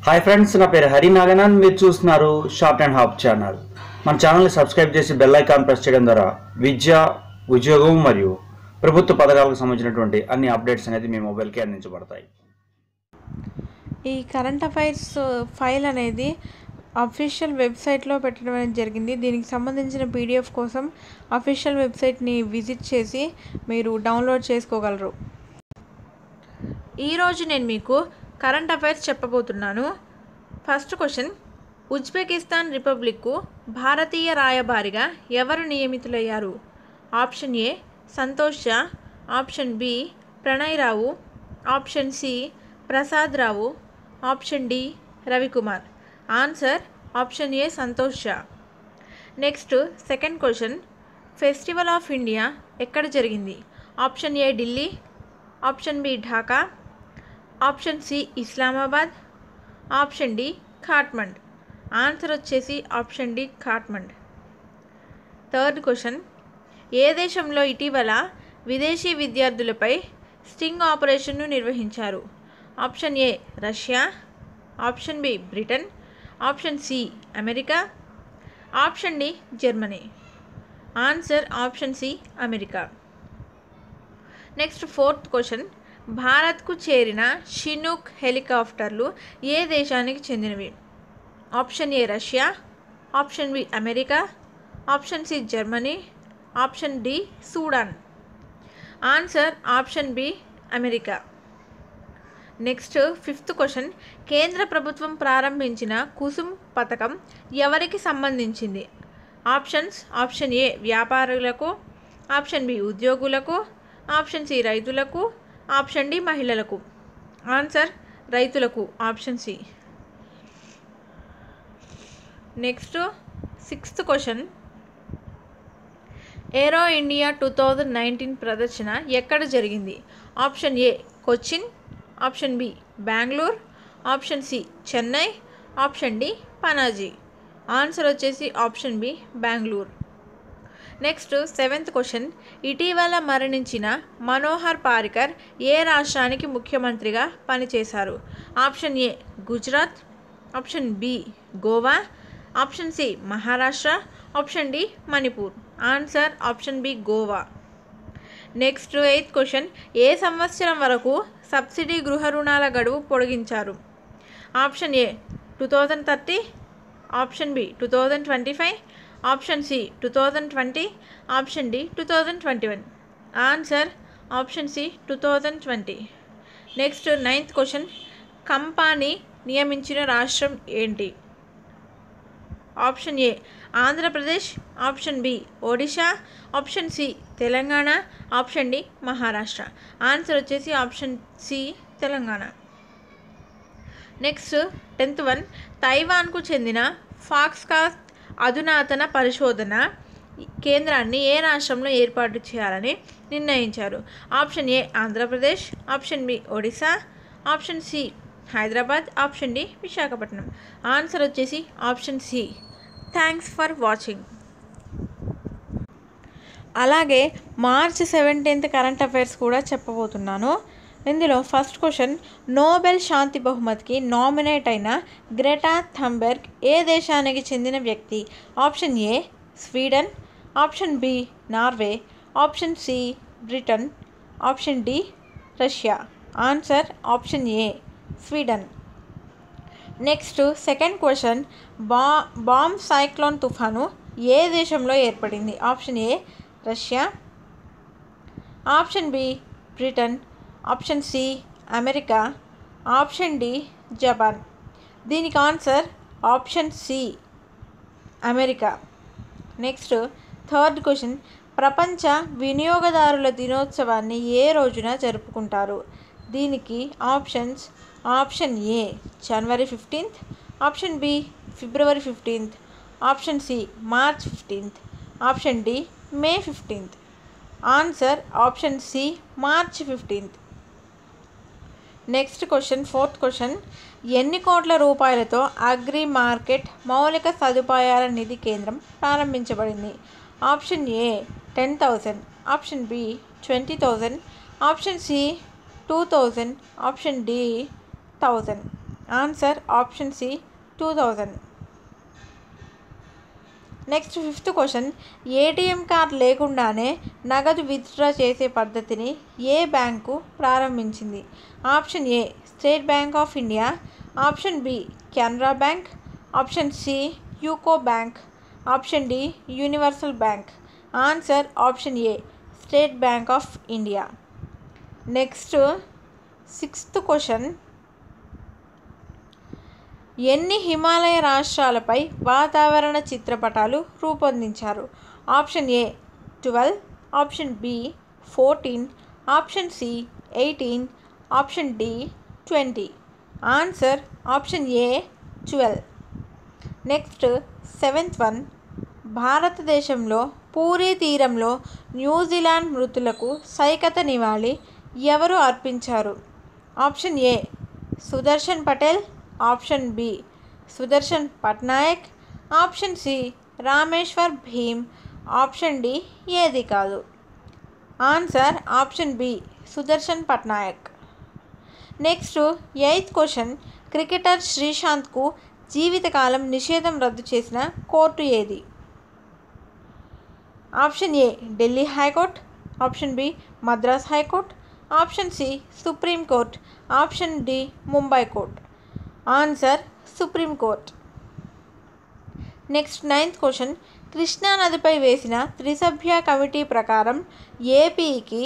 Hi friends, నా పేరు హరి నాగనాథ్. మీరు చూస్తున్నారు షార్ట్ అండ్ హాప్ ఛానల్. మన ఛానల్ని సబ్స్క్రైబ్ చేసి బెల్ ఐకాన్ ప్రెస్ చేయడం ద్వారా విద్య, ఉద్యోగం మరియు ప్రభుత్వ పథకాలకు సంబంధించినటువంటి అన్ని అప్డేట్స్ అనేది మీ మొబైల్కి అందించబడతాయి. ఈ కరెంట్ అఫైర్స్ ఫైల్ అనేది అఫీషియల్ వెబ్సైట్లో పెట్టడం అనేది జరిగింది. దీనికి సంబంధించిన పీడిఎఫ్ కోసం అఫీషియల్ వెబ్సైట్ని విజిట్ చేసి మీరు డౌన్లోడ్ చేసుకోగలరు. ఈరోజు నేను మీకు కరెంట్ అఫైర్స్ చెప్పబోతున్నాను. ఫస్ట్ క్వశ్చన్, ఉజ్బెకిస్తాన్ రిపబ్లిక్కు భారతీయ రాయబారిగా ఎవరు నియమితులయ్యారు? Option A Santosh Jha, option B Pranay Rao, option C Prasad Rao, option D Ravikumar. Answer option A Santosh Jha. Next second question, festival of India ఎక్కడ జరిగింది? Option A Delhi, option B Dhaka, option C Islamabad, option D Kathmandu. Answer వచ్చేసి option D Kathmandu. Third question, ఏ దేశంలో ఇటీవల విదేశీ విద్యార్థులపై స్టింగ్ ఆపరేషన్ను నిర్వహించారు? Option A Russia, option B Britain, option C America, option D Germany. Answer option C America. Next fourth question, భారత్కు చేరిన షినూక్ హెలికాప్టర్లు ఏ దేశానికి చెందినవి? Option A Russia, option B America, option C Germany, option D Sudan. Answer option B America. Next fifth question, కేంద్ర ప్రభుత్వం ప్రారంభించిన కుసుమ్ పథకం ఎవరికి సంబంధించింది? ఆప్షన్స్ ఆప్షన్ ఏ వ్యాపారులకు, ఆప్షన్ బి ఉద్యోగులకు, ఆప్షన్ సి రైతులకు, ఆప్షన్ డి మహిళలకు. ఆన్సర్ రైతులకు, option C. Next sixth question, aero India 2019 ప్రదర్శన ఎక్కడ జరిగింది? Option A Cochin, option B Bengaluru, option C Chennai, option D Panaji. Answer వచ్చేసి option B Bengaluru. Next seventh question, ఇటీవల మరణించిన మనోహర్ పారికర్ ఏ రాష్ట్రానికి ముఖ్యమంత్రిగా పనిచేశారు? Option A Gujarat, option B Goa, option C Maharashtra, option D Manipur. Answer option B Goa. Next eighth question, ఏ సంవత్సరం వరకు సబ్సిడీ గృహ రుణాల గడువు పొడిగించారు? Option A 2030, option B 2025, option C 2020, option D 2021. Answer option C 2020. Next ninth question, కంపానీ నియమించిన రాష్ట్రం ఏంటి? Option A Andhra Pradesh, option B Odisha, option C Telangana, option D Maharashtra. Answer వచ్చేసి option C Telangana. Next 10th one, తైవాన్కు చెందిన ఫాక్స్కాన్ అధునాతన పరిశోధన కేంద్రాన్ని ఏ రాష్ట్రంలో ఏర్పాటు చేయాలని నిర్ణయించారు? Option A Andhra Pradesh, option B Odisha, option C Hyderabad, option D Visakhapatnam. Answer వచ్చేసి option C. Thanks for watching. అలాగే మార్చ్ 17 కరెంట్ అఫైర్స్ కూడా చెప్పబోతున్నాను. ఇందులో ఫస్ట్ క్వశ్చన్, నోబెల్ శాంతి బహుమతికి నామినేట్ అయిన గ్రెటా థంబెర్గ్ ఏ దేశానికి చెందిన వ్యక్తి? Option A Sweden, option B Norway, option C Britain, option D Russia. Answer option A Sweden. Next second question, bomb cyclone తుఫాను ఏ దేశంలో ఏర్పడింది? Option A Russia, option B Britain, option C America, option D Japan. దీనికి answer option C America. Next third question, ప్రపంచ వినియోగదారుల దినోత్సవాన్ని ఏ రోజున జరుపుకుంటారు? దీనికి ఆప్షన్స్ ఆప్షన్ ఏ జనవరి 15th, ఆప్షన్ బి ఫిబ్రవరి 15th, option C March 15th, option D May 15th. Answer option C March 15th. Next question fourth question, ఎన్ని కోట్ల రూపాయలతో అగ్రి మార్కెట్ మౌలిక సదుపాయాల నిధి కేంద్రం ప్రారంభించబడింది? Option A 10,000, option B 20,000, option C 2,000, option D 1,000. Answer option C 2000. Next 5th question, ATM card లేకుండానే నగదు విత్డ్రా చేసే పద్ధతిని ఏ బ్యాంకు ప్రారంభించింది? Option A State Bank of India, option B Canara Bank, option C UCO Bank, option D Universal Bank. Answer option A State Bank of India. Next 6th question, ఎన్ని హిమాలయ రాష్ట్రాలపై వాతావరణ చిత్రపటాలు రూపొందించారు? Option A 12, option B 14, option C 18, option D 20. Answer option A 12. Next 7th one, భారతదేశంలో పూరీ తీరంలో New Zealand మృతులకు సైకత నివాళి ఎవరు అర్పించారు? Option A Sudarshan Patel, option B Sudarshan Patnaik, option C Rameshwar Bhim, option D ఏది కాదు. Answer option B Sudarshan Patnaik. Next 8th question, cricketer శ్రీశాంత్కు జీవితకాలం నిషేధం రద్దు చేసిన కోర్టు ఏది? Option A Delhi high court, option B Madras high court, option C supreme court, option D Mumbai court. Answer supreme court. Next 9th question, కృష్ణానదిపై వేసిన త్రిసభ్య కమిటీ ప్రకారం ఏపీకి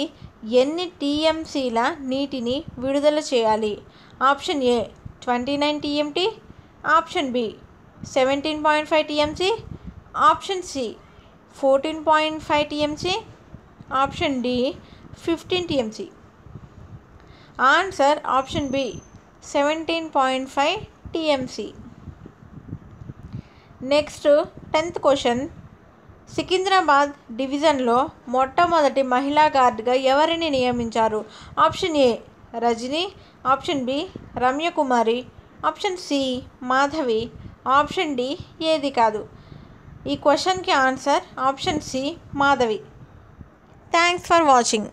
ఎన్ని టీఎంసీల నీటిని విడుదల చేయాలి? Option A 29 TMT, option B 17.5 TMC, option C 14.5 TMC, option D 15 TMC. Answer option B 17.5 TMC. Next 10th question, Secunderabad డివిజన్లో మొట్టమొదటి మహిళా గార్డ్గా ఎవరిని నియమించారు? Option A Rajani, option B Ramyakumari, option C Madhavi, option D ఏది కాదు. ఈ క్వశ్చన్కి answer option C Madhavi. Thanks for watching.